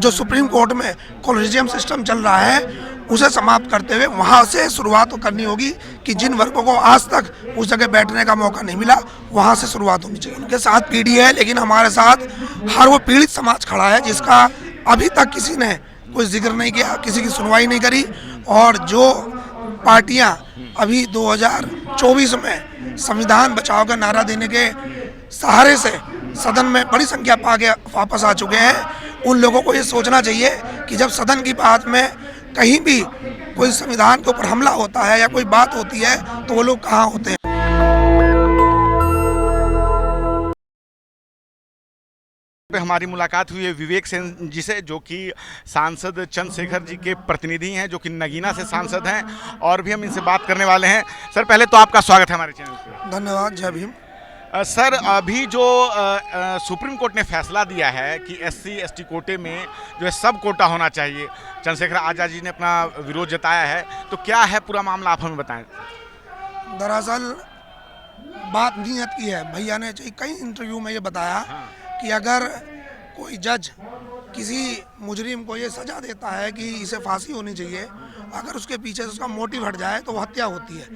जो supreme court में collegium system चल रहा है उसे समाप्त करते हुए वहाँ से शुरुआत करनी होगी कि जिन वर्गों को आज तक उस जगह बैठने का मौका नहीं मिला वहाँ से शुरुआत होनी चाहिए। उनके साथ पीढ़ी है, लेकिन हमारे साथ हर वो पीड़ित समाज खड़ा है जिसका अभी तक किसी ने कोई जिक्र नहीं किया, किसी की सुनवाई नहीं करी। और जो पार्टियां अभी 2024 में संविधान बचाओ का नारा देने के सहारे से सदन में बड़ी संख्या पाके वापस आ चुके हैं, उन लोगों को ये सोचना चाहिए कि जब सदन की बात में कहीं भी कोई संविधान के ऊपर हमला होता है या कोई बात होती है तो वो लोग कहाँ होते हैं। पे हमारी मुलाकात हुई है विवेक सेन जी से, जो कि सांसद चंद्रशेखर जी के प्रतिनिधि हैं, जो कि नगीना से सांसद हैं, और भी हम इनसे बात करने वाले हैं। सर, पहले तो आपका स्वागत है हमारे चैनल पे। धन्यवाद, जय भीम। सर, अभी जो सुप्रीम कोर्ट ने फैसला दिया है कि SC ST कोटे में जो है सब कोटा होना चाहिए, चंद्रशेखर आज़ाद जी ने अपना विरोध जताया है, तो क्या है पूरा मामला, आप हमें बताएं। दरअसल बात नीयत की है। भैया ने कई इंटरव्यू में ये बताया कि अगर कोई जज किसी मुजरिम को ये सजा देता है कि इसे फांसी होनी चाहिए, अगर उसके पीछे उसका मोटिव हट जाए तो वो हत्या होती है।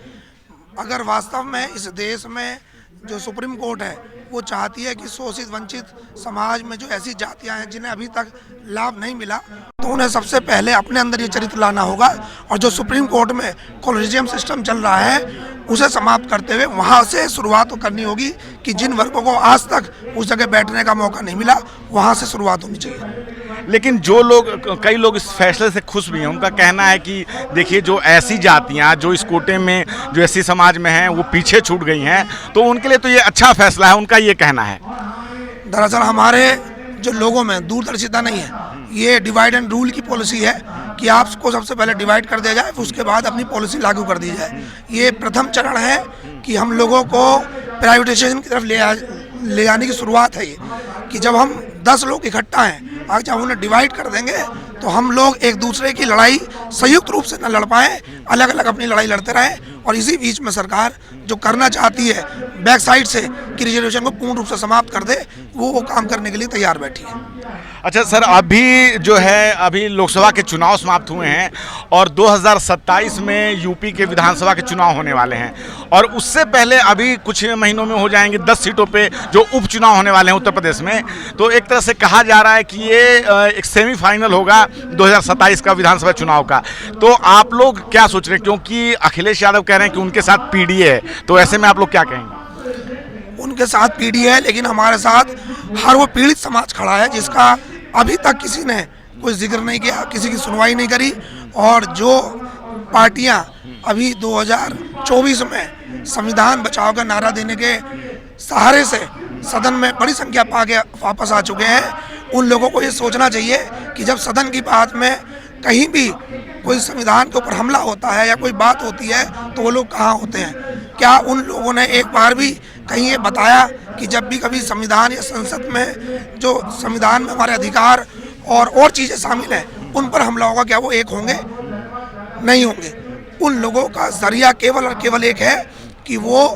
अगर वास्तव में इस देश में जो सुप्रीम कोर्ट है वो चाहती है कि शोषित वंचित समाज में जो ऐसी जातियां हैं जिन्हें अभी तक लाभ नहीं मिला, तो उन्हें सबसे पहले अपने अंदर ये चरित्र लाना होगा। और जो सुप्रीम कोर्ट में कोलिजियम सिस्टम चल रहा है उसे समाप्त करते हुए वहाँ से शुरुआत करनी होगी कि जिन वर्गों को आज तक उस जगह बैठने का मौका नहीं मिला वहाँ से शुरुआत होनी चाहिए। लेकिन जो लोग, कई लोग इस फैसले से खुश भी हैं। उनका कहना है कि देखिए, जो ऐसी जातियां जो इस कोटे में जो SC समाज में हैं वो पीछे छूट गई हैं, तो उनके लिए तो ये अच्छा फैसला है, उनका ये कहना है। दरअसल हमारे जो लोगों में दूरदर्शिता नहीं है, ये डिवाइड एंड रूल की पॉलिसी है कि आपको सबसे पहले डिवाइड कर दिया जाए, उसके बाद अपनी पॉलिसी लागू कर दी जाए। ये प्रथम चरण है कि हम लोगों को प्राइवेटाइजेशन की तरफ ले जाने की शुरुआत है। ये कि जब हम 10 लोग इकट्ठा हैं, आज जब उन्हें डिवाइड कर देंगे तो हम लोग एक दूसरे की लड़ाई संयुक्त रूप से न लड़ पाएँ, अलग अलग अपनी लड़ाई लड़ते रहें। और इसी बीच में सरकार जो करना चाहती है बैक साइड से कि रिजर्वेशन को पूर्ण रूप से समाप्त कर दे, वो काम करने के लिए तैयार बैठी है। अच्छा सर, अभी जो है अभी लोकसभा के चुनाव समाप्त हुए हैं और 2027 में यूपी के विधानसभा के चुनाव होने वाले हैं, और उससे पहले अभी कुछ महीनों में हो जाएंगे 10 सीटों पे जो उपचुनाव होने वाले हैं उत्तर प्रदेश में। तो एक तरह से कहा जा रहा है कि ये एक सेमीफाइनल होगा 2027 का विधानसभा चुनाव का। तो आप लोग क्या सोच रहे हैं, क्योंकि अखिलेश यादव कह रहे हैं कि उनके साथ पीडी है, तो ऐसे में आप लोग क्या कहेंगे? उनके साथ पीढ़ी है, लेकिन हमारे साथ हर वो पीड़ित समाज खड़ा है जिसका अभी तक किसी ने कोई जिक्र नहीं किया, किसी की सुनवाई नहीं करी। और जो पार्टियां अभी 2024 में संविधान बचाओ का नारा देने के सहारे से सदन में बड़ी संख्या पाके वापस आ चुके हैं, उन लोगों को ये सोचना चाहिए कि जब सदन की बात में कहीं भी कोई संविधान के ऊपर हमला होता है या कोई बात होती है तो वो लोग कहाँ होते हैं। क्या उन लोगों ने एक बार भी कहीं ये बताया कि जब भी कभी संविधान या संसद में जो संविधान में हमारे अधिकार और चीज़ें शामिल हैं उन पर हमला होगा, क्या वो एक होंगे? नहीं होंगे। उन लोगों का जरिया केवल और केवल एक है कि वो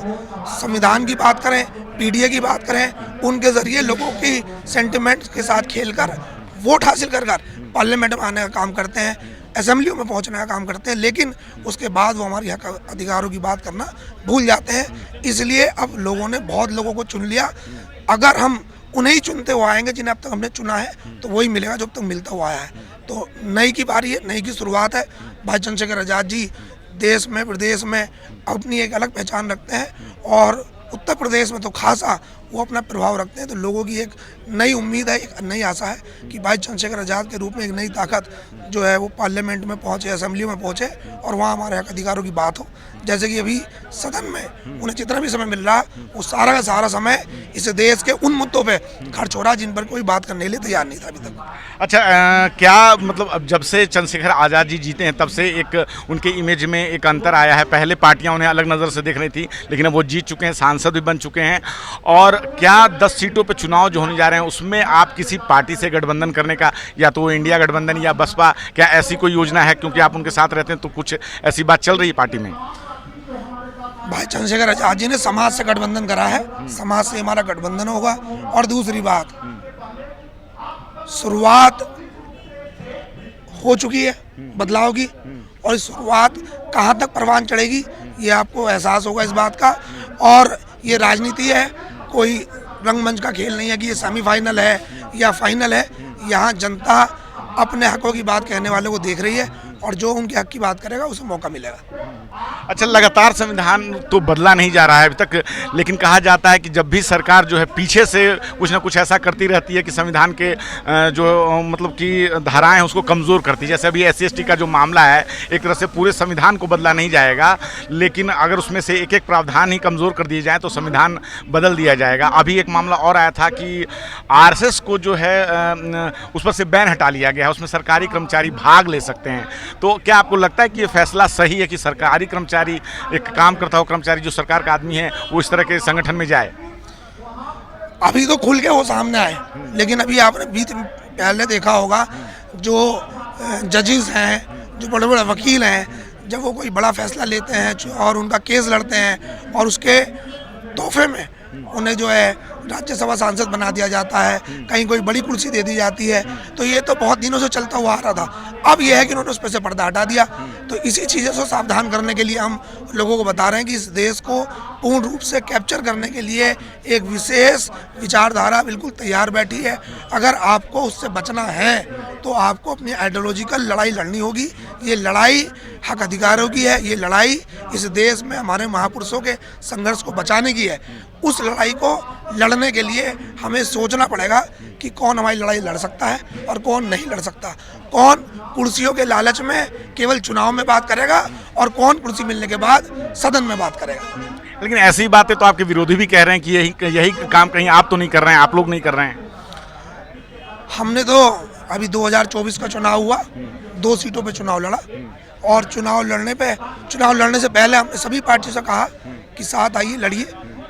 संविधान की बात करें, PDA की बात करें, उनके ज़रिए लोगों की सेंटिमेंट्स के साथ खेलकर वोट हासिल कर पार्लियामेंट में आने का काम करते हैं, असेंबलियों में पहुंचने का काम करते हैं, लेकिन उसके बाद वो हमारे हक अधिकारों की बात करना भूल जाते हैं। इसलिए अब लोगों ने बहुत लोगों को चुन लिया। अगर हम उन्हें ही चुनते हुए आएंगे जिन्हें अब तक हमने चुना है, तो वही मिलेगा जो अब तक मिलता हुआ आया है। तो नई की बारी है, नई की शुरुआत है। भाई चंद्रशेखर आज़ाद जी देश में प्रदेश में अपनी एक अलग पहचान रखते हैं, और उत्तर प्रदेश में तो खासा वो अपना प्रभाव रखते हैं। तो लोगों की एक नई उम्मीद है, एक नई आशा है कि भाई चंद्रशेखर आज़ाद के रूप में एक नई ताकत जो है वो पार्लियामेंट में पहुंचे, असेंबली में पहुंचे, और वहाँ हमारे हक अधिकारों की बात हो। जैसे कि अभी सदन में उन्हें जितना भी समय मिल रहा वो सारा का सारा समय इस देश के उन मुद्दों पे खर्च हो रहा जिन पर कोई बात करने के लिए तैयार नहीं था अभी तक। अच्छा, क्या मतलब अब जब से चंद्रशेखर आज़ाद जी जीते हैं तब से एक उनके इमेज में एक अंतर आया है? पहले पार्टियां उन्हें अलग नज़र से देख रही थी, लेकिन अब वो जीत चुके हैं, सांसद भी बन चुके हैं। और क्या 10 सीटों पे चुनाव जो होने जा रहे हैं उसमें आप किसी पार्टी से गठबंधन करने का, या तो इंडिया गठबंधन या बसपा, क्या ऐसी कोई योजना है? क्योंकि आप उनके साथ रहते हैं, तो कुछ ऐसी बात चल रही है पार्टी में? भाई चंद्रशेखर आज़ाद जी ने समाज से गठबंधन करा है, समाज से हमारा गठबंधन होगा। और दूसरी बात, शुरुआत हो चुकी है बदलाव की, और इस शुरुआत कहाँ तक परवान चढ़ेगी ये आपको एहसास होगा इस बात का। और ये राजनीति है, कोई रंगमंच का खेल नहीं है कि ये सेमीफाइनल है या फाइनल है। यहाँ जनता अपने हकों की बात कहने वालों को देख रही है, और जो उनके हक की बात करेगा उसे मौका मिलेगा। अच्छा, लगातार संविधान तो बदला नहीं जा रहा है अभी तक, लेकिन कहा जाता है कि जब भी सरकार जो है पीछे से कुछ ना कुछ ऐसा करती रहती है कि संविधान के जो मतलब कि धाराएं हैं उसको कमज़ोर करती है। जैसे अभी SC/ST का जो मामला है, एक तरह से पूरे संविधान को बदला नहीं जाएगा, लेकिन अगर उसमें से एक एक प्रावधान ही कमज़ोर कर दिए जाए तो संविधान बदल दिया जाएगा। अभी एक मामला और आया था कि RSS को जो है उस पर से बैन हटा लिया गया है, उसमें सरकारी कर्मचारी भाग ले सकते हैं। तो क्या आपको लगता है कि ये फैसला सही है कि सरकारी कर्मचारी, एक काम करता हो कर्मचारी जो सरकार का आदमी है, वो इस तरह के संगठन में जाए? अभी तो खुल के वो सामने आए, लेकिन अभी आपने पहले देखा होगा जो जजेस हैं, जो बड़े बड़े वकील हैं, जब वो कोई बड़ा फैसला लेते हैं और उनका केस लड़ते हैं और उसके तोहफे में उन्हें जो है राज्यसभा सांसद बना दिया जाता है, कहीं कोई बड़ी कुर्सी दे दी जाती है, तो ये तो बहुत दिनों से चलता हुआ आ रहा था। अब यह है कि उन्होंने उस पर से पर्दा हटा दिया। तो इसी चीज़ों से सावधान करने के लिए हम लोगों को बता रहे हैं कि इस देश को पूर्ण रूप से कैप्चर करने के लिए एक विशेष विचारधारा बिल्कुल तैयार बैठी है। अगर आपको उससे बचना है तो आपको अपनी आइडियोलॉजिकल लड़ाई लड़नी होगी। ये लड़ाई हक अधिकारों की है, ये लड़ाई इस देश में हमारे महापुरुषों के संघर्ष को बचाने की है। उस लड़ाई को लड़ने के लिए हमें सोचना पड़ेगा कि कौन हमारी लड़ाई लड़ सकता है और कौन नहीं लड़ सकता, कौन कुर्सियों के लालच में केवल चुनाव में बात करेगा और कौन कुर्सी मिलने के बाद सदन में बात करेगा। लेकिन ऐसी बातें तो आपके विरोधी भी कह रहे हैं कि यही काम कहीं आप तो नहीं कर रहे हैं, आप लोग नहीं कर रहे हैं। हमने तो अभी 2024 का चुनाव हुआ, 2 सीटों पे चुनाव लड़ा, और चुनाव लड़ने से पहले हमने सभी पार्टियों से कहा कि साथ आइए, लड़िए,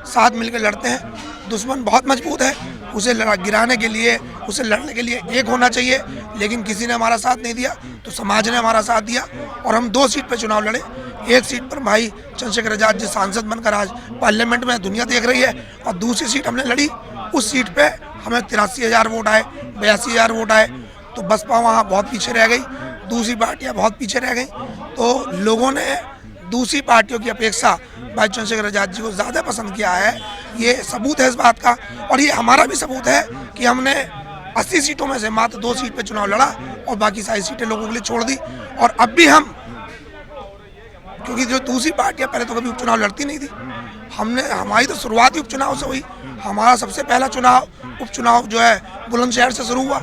साथ मिलकर लड़ते हैं। दुश्मन बहुत मजबूत है, उसे गिराने के लिए, उसे लड़ने के लिए एक होना चाहिए, लेकिन किसी ने हमारा साथ नहीं दिया तो समाज ने हमारा साथ दिया और हम 2 सीट पे चुनाव लड़े। एक सीट पर भाई चंद्रशेखर आजाद जी सांसद बनकर आज पार्लियामेंट में दुनिया देख रही है, और दूसरी सीट हमने लड़ी, उस सीट पे हमें 83,000 वोट आए, 82,000 वोट आए। तो बसपा वहाँ बहुत पीछे रह गई, दूसरी पार्टियाँ बहुत पीछे रह गई। तो लोगों ने दूसरी पार्टियों की अपेक्षा भाई चंद्रशेखर आजाद जी को ज़्यादा पसंद किया है। ये सबूत है इस बात का, और ये हमारा भी सबूत है कि हमने 80 सीटों में से मात्र 2 सीट पे चुनाव लड़ा और बाकी सारी सीटें लोगों के लिए छोड़ दी। और अब भी हम, क्योंकि जो दूसरी पार्टियां पहले तो कभी उपचुनाव लड़ती नहीं थी, हमारी तो शुरुआत ही उपचुनाव से हुई। हमारा सबसे पहला उपचुनाव जो है बुलंदशहर से शुरू हुआ।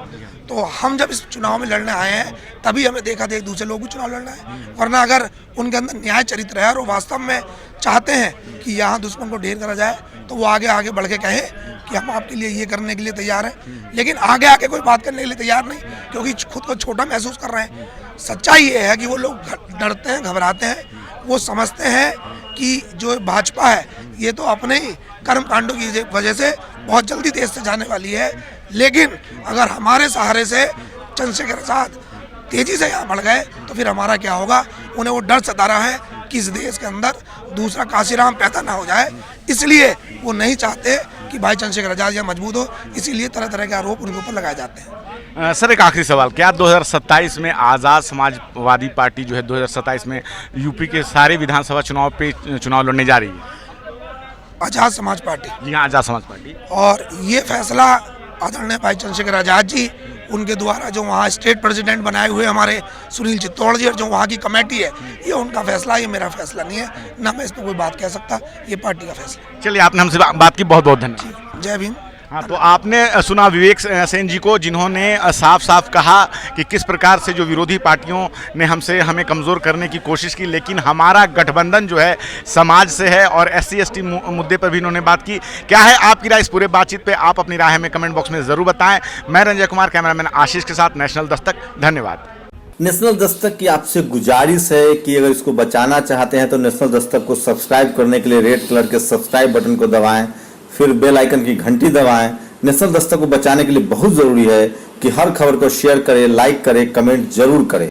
तो हम जब इस चुनाव में लड़ने आए हैं तभी हमें देखा था एक दूसरे लोग भी चुनाव लड़ना है, वरना अगर उनके अंदर न्याय चरित्र है और वो वास्तव में चाहते हैं कि यहाँ दुश्मन को ढेर करा जाए तो वो आगे बढ़ के कहें कि हम आपके लिए ये करने के लिए तैयार हैं। लेकिन आगे कोई बात करने के लिए तैयार नहीं, क्योंकि खुद को छोटा महसूस कर रहे हैं। सच्चाई ये है कि वो लोग डरते हैं, घबराते हैं, वो समझते हैं कि जो भाजपा है ये तो अपने ही कर्म कांडों की वजह से बहुत जल्दी देश से जाने वाली है। लेकिन अगर हमारे सहारे से चंद्रशेखर आजाद तेजी से यहाँ बढ़ गए तो फिर हमारा क्या होगा। उन्हें वो डर सता रहा है कि इस देश के अंदर दूसरा काशीराम पैदा ना हो जाए, इसलिए वो नहीं चाहते कि भाई चंद्रशेखर आजाद यहाँ मजबूत हो, इसीलिए तरह तरह के आरोप उनके ऊपर लगाए जाते हैं। सर, एक आखिरी सवाल, क्या 2027 में आज़ाद समाजवादी पार्टी जो है 2027 में यूपी के सारे विधानसभा चुनाव पे चुनाव लड़ने जा रही है? आज़ाद समाज पार्टी? जी हाँ, आज़ाद समाज पार्टी। और ये फैसला आदरणीय भाई चंद्रशेखर आजाद जी, उनके द्वारा जो वहाँ स्टेट प्रेसिडेंट बनाए हुए हमारे सुनील चित्तौड़ जी और जो वहाँ की कमेटी है, ये उनका फैसला, ये मेरा फैसला नहीं है, ना मैं इस पर कोई बात कह सकता, ये पार्टी का फैसला। चलिए, आपने हमसे बात की, बहुत बहुत धन्यवाद। जय भीम। हाँ, तो आपने सुना विवेक सेन जी को, जिन्होंने साफ साफ कहा कि किस प्रकार से जो विरोधी पार्टियों ने हमें कमज़ोर करने की कोशिश की, लेकिन हमारा गठबंधन जो है समाज से है। और SC/ST मुद्दे पर भी इन्होंने बात की। क्या है आपकी राय इस पूरे बातचीत पे? आप अपनी राय हमें कमेंट बॉक्स में ज़रूर बताएं। मैं रंजय कुमार, कैमरामैन आशीष के साथ, नेशनल दस्तक। धन्यवाद। नेशनल दस्तक की आपसे गुजारिश है कि अगर इसको बचाना चाहते हैं तो नेशनल दस्तक को सब्सक्राइब करने के लिए रेड कलर के सब्सक्राइब बटन को दबाएं, फिर बेल आइकन की घंटी दबाएं। नेशनल दस्तक को बचाने के लिए बहुत जरूरी है कि हर खबर को शेयर करें, लाइक करें, कमेंट जरूर करें।